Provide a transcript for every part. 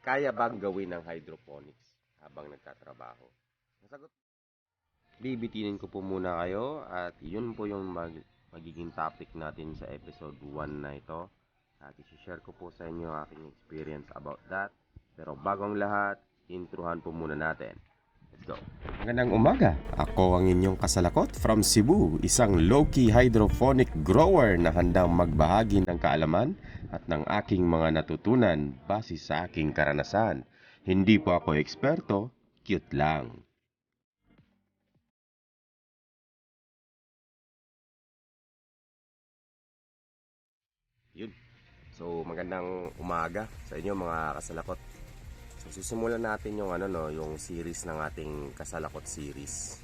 Kaya bang gawin ng hydroponics habang nagtatrabaho? Nasagot. Bibitinin ko po muna kayo at yun po yung magiging topic natin sa episode 1 na ito. At isi-share ko po sa inyo ang aking experience about that. Pero bagong lahat, introhan po muna natin. Let's go. Magandang umaga. Ako ang inyong kasalakot from Cebu, isang low-key hydroponic grower na handang magbahagi ng kaalaman at ng aking mga natutunan base sa aking karanasan. Hindi po ako eksperto, cute lang. Yun. So, magandang umaga sa inyo mga kasalakot. So, sisimulan natin yung yung series ng ating kasalakot series.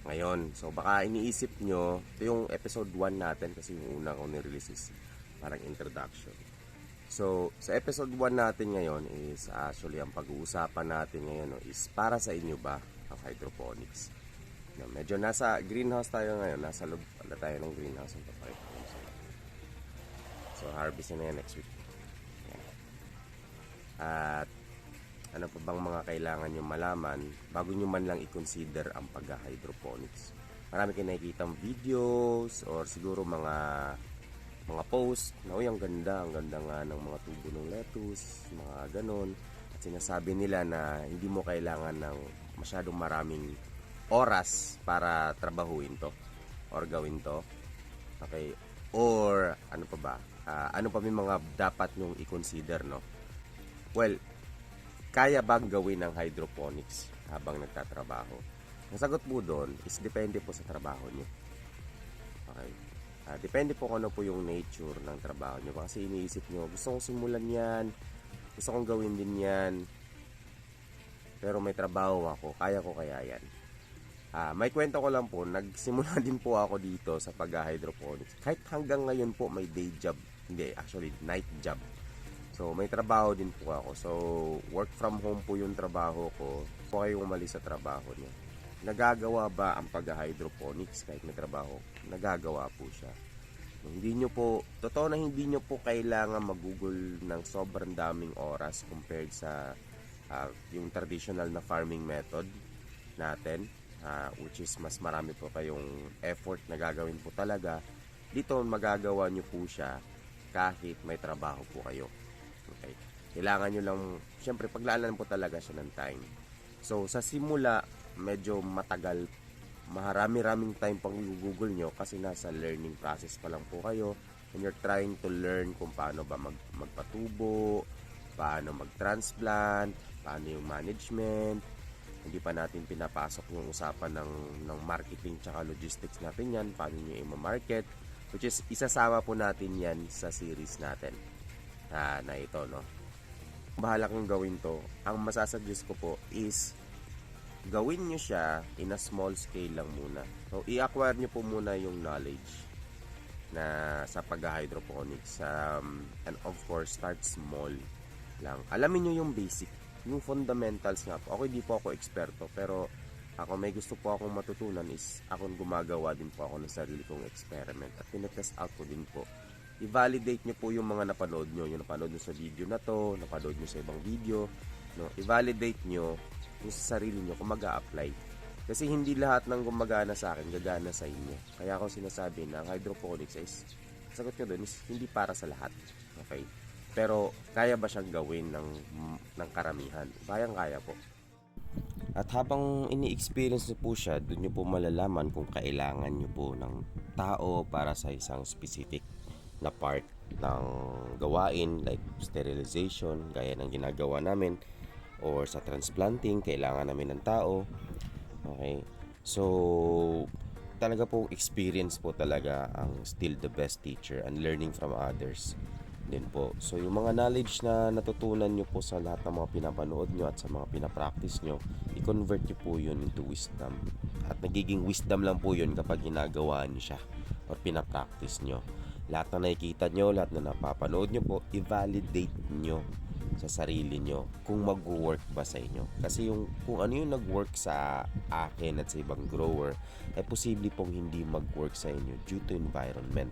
Ngayon, so baka iniisip nyo, ito yung episode 1 natin kasi yung una ko ni-release is parang introduction. So, sa episode 1 natin ngayon is actually ang pag-uusapan natin ngayon is para sa inyo ba ang hydroponics? Medyo nasa greenhouse tayo ngayon, nasa loob pala tayo ng greenhouse. So, harvest na yan next week. At ano pa bang mga kailangan nyo malaman bago nyo man lang i-consider ang pag-hydroponics? Marami kayo nakikitang videos or siguro mga post na ang ganda nga ng mga tubo ng lettuce, mga ganon. At sinasabi nila na hindi mo kailangan ng masyadong maraming oras para trabahuin to or gawin to. Okay? Or ano pa ba? Ano pa may mga dapat nyong i-consider, no? Well, kaya bang gawin ng hydroponics habang nagtatrabaho? Ang sagot po doon is depende po sa trabaho nyo. Okay? Depende po kung ano po yung nature ng trabaho nyo. Kasi iniisip nyo, gusto kong simulan yan, gusto kong gawin din yan, pero may trabaho ako, kaya ko kaya yan. May kwento ko lang po, nagsimula din po ako dito sa pag-hydroponics. Kahit hanggang ngayon po may day job, hindi, actually night job. So, may trabaho din po ako. So, work from home po yung trabaho ko. Po kayo umalis sa trabaho niyo. Nagagawa ba ang pag-hydroponics kahit may trabaho? Nagagawa po siya. Hindi nyo po, totoo na hindi nyo po kailangan mag-google ng sobrang daming oras compared sa yung traditional na farming method natin. Which is mas marami po kayong effort na gagawin po talaga. Dito magagawa nyo po siya kahit may trabaho po kayo. Okay. Kailangan nyo lang, syempre paglaanan po talaga siya ng time. So sa simula, medyo matagal, marami-raming time pang i-google nyo kasi nasa learning process pa lang po kayo and you're trying to learn kung paano ba magpatubo, paano mag-transplant, paano yung management. Hindi pa natin pinapasok yung usapan ng marketing tsaka logistics natin yan, paano nyo i-market, which is isasama po natin yan sa series natin na ito, no? Bahala kong gawin to. Ang masasuggest ko po is gawin nyo siya in a small scale lang muna. So, i-acquire nyo po muna yung knowledge na sa pag-hydroponics. And of course, start small lang. Alamin nyo yung basic, yung fundamentals nga po. Ako hindi po ako eksperto, pero ako may gusto po akong matutunan is akong gumagawa din po ako ng sarili kong experiment at tinetest out ko din po. I-validate nyo po yung mga napanood nyo, yung napanood nyo sa video na to, napanood nyo sa ibang video, no? I-validate nyo yung sa sarili nyo kung mag-a-apply. Kasi hindi lahat ng gumagana sa akin gagana sa inyo. Kaya ako sinasabi na ang hydroponics is, sagot nyo dun is hindi para sa lahat. Okay? Pero kaya ba siyang gawin ng karamihan? Kayang-kaya po. At habang ini-experience nyo po siya, doon nyo po malalaman kung kailangan nyo po ng tao para sa isang specific na part ng gawain like sterilization, gaya ng ginagawa namin, or sa transplanting, kailangan namin ng tao. Okay? So, talaga po experience po talaga ang still the best teacher and learning from others din po. So yung mga knowledge na natutunan nyo po sa lahat ng mga pinapanood nyo at sa mga pinapractice nyo, i-convert nyo po yun into wisdom. At nagiging wisdom lang po yun kapag ginagawa nyo siya or pinapractice nyo. Lahat na nakikita nyo, lahat na napapanood nyo po, i-validate nyo sa sarili nyo kung mag-work ba sa inyo. Kasi kung ano yung nag-work sa akin at sa ibang grower, ay posible pong hindi mag-work sa inyo due to environment.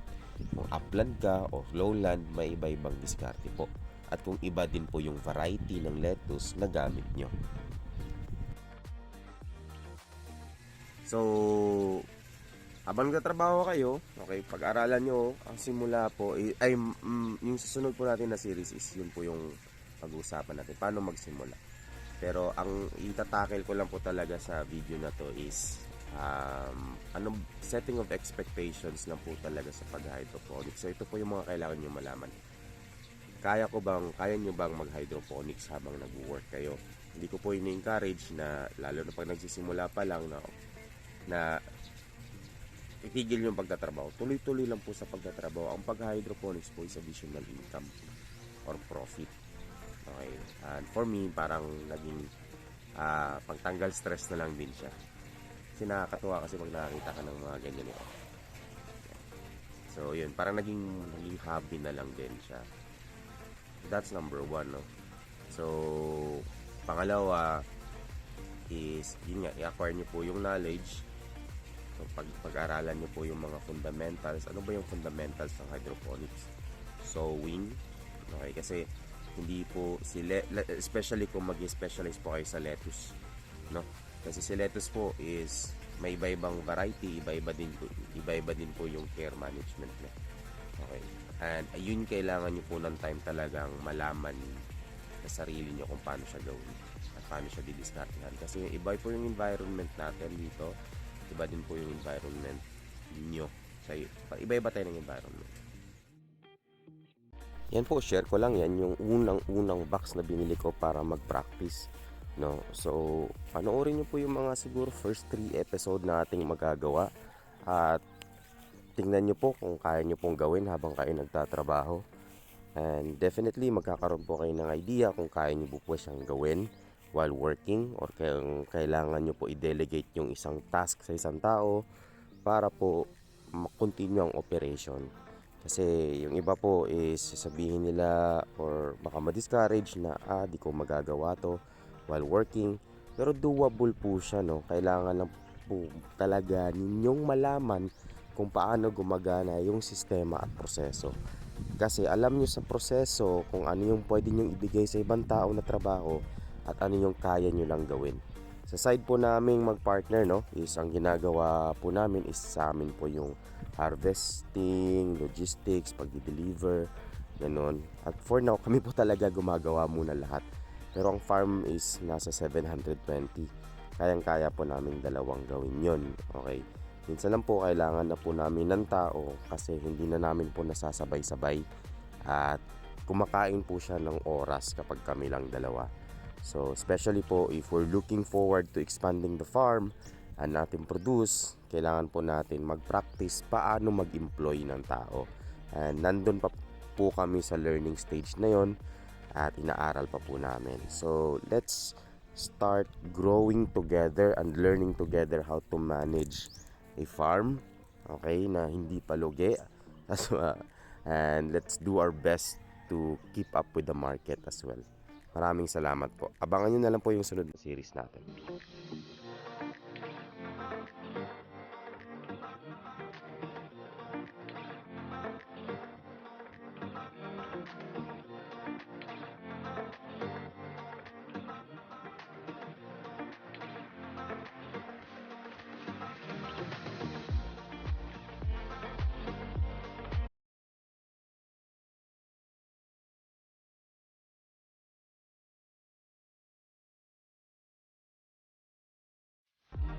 Kung upland ka o lowland, may iba-ibang diskarte po. at kung iba din po yung variety ng lettuce na gamit nyo. So, habang nagtatrabaho kayo, okay, pag-aralan nyo, ang simula po, yung susunod po natin na series is yun po yung pag-uusapan natin, paano magsimula. Pero ang itatakel ko lang po talaga sa video na to is setting of expectations lang po talaga sa pag-hydroponics. So ito po yung mga kailangan nyo malaman. Kaya nyo bang mag-hydroponics habang nag-work kayo? Hindi ko po ini-encourage na, lalo na pag nagsisimula pa lang, na itigil yung pagtatrabaho. Tuloy-tuloy lang po sa pagtatrabaho. Ang pag-hydroponics po is additional income or profit. Okay. And for me, parang naging pagtanggal stress na lang din siya. Kasi nakakatuwa kasi pag nakakita ka ng mga ganyan. So, yun. Parang naging hobby na lang din siya. That's number one, no? So, pangalawa is, yun nga, i-acquire nyo po yung knowledge. So, pag-aralan nyo po yung mga fundamentals. Ano ba yung fundamentals ng hydroponics? Sowing. Okay, kasi hindi po especially kung mag-specialize po kayo sa lettuce, no? Kasi si lettuce po is may iba-ibang variety, iba-iba din po yung care management niya. Okay. And ayun, kailangan niyo po ng time talagang malaman sa sarili niyo kung paano siya gawin at paano siya didiskartehan. Kasi iba po yung environment natin dito, iba din po yung environment niyo. Iba-iba tayo ng environment. Yan po, share ko lang yan yung unang box na binili ko para mag-practice, no? So, panoorin nyo po yung mga siguro first 3 episode na ating magagawa at tingnan nyo po kung kaya nyo pong gawin habang kayo nagtatrabaho. And definitely magkakaroon po kayo ng idea kung kaya nyo po siyang gawin while working, or kailangan nyo po i-delegate yung isang task sa isang tao para po mag-continue ang operation. Kasi yung iba po is sasabihin nila or baka ma-discourage na di ko magagawa to while working. Pero doable po siya, no? Kailangan lang po talaga ninyong malaman kung paano gumagana yung sistema at proseso. Kasi alam nyo sa proseso kung ano yung pwede nyong ibigay sa ibang tao na trabaho at ano yung kaya nyo lang gawin. Sa side po naming mag-partner, no, is ang ginagawa po namin is sa amin po yung harvesting, logistics, pag-deliver, ganun. At for now, kami po talaga gumagawa muna lahat. Pero ang farm is nasa 720. Kayang-kaya po namin dalawang gawin yon. Okay. Minsan lang po kailangan na po namin ng tao kasi hindi na namin po nasasabay-sabay. At kumakain po siya ng oras kapag kami lang dalawa. So, especially po if we're looking forward to expanding the farm and natin produce, kailangan po natin mag-practice paano mag-employ ng tao. And nandun pa po kami sa learning stage na yon at inaaral pa po namin. So, let's start growing together and learning together how to manage a farm, okay, na hindi palugi. And let's do our best to keep up with the market as well. Maraming salamat po. Abangan nyo na lang po yung sunod na series natin.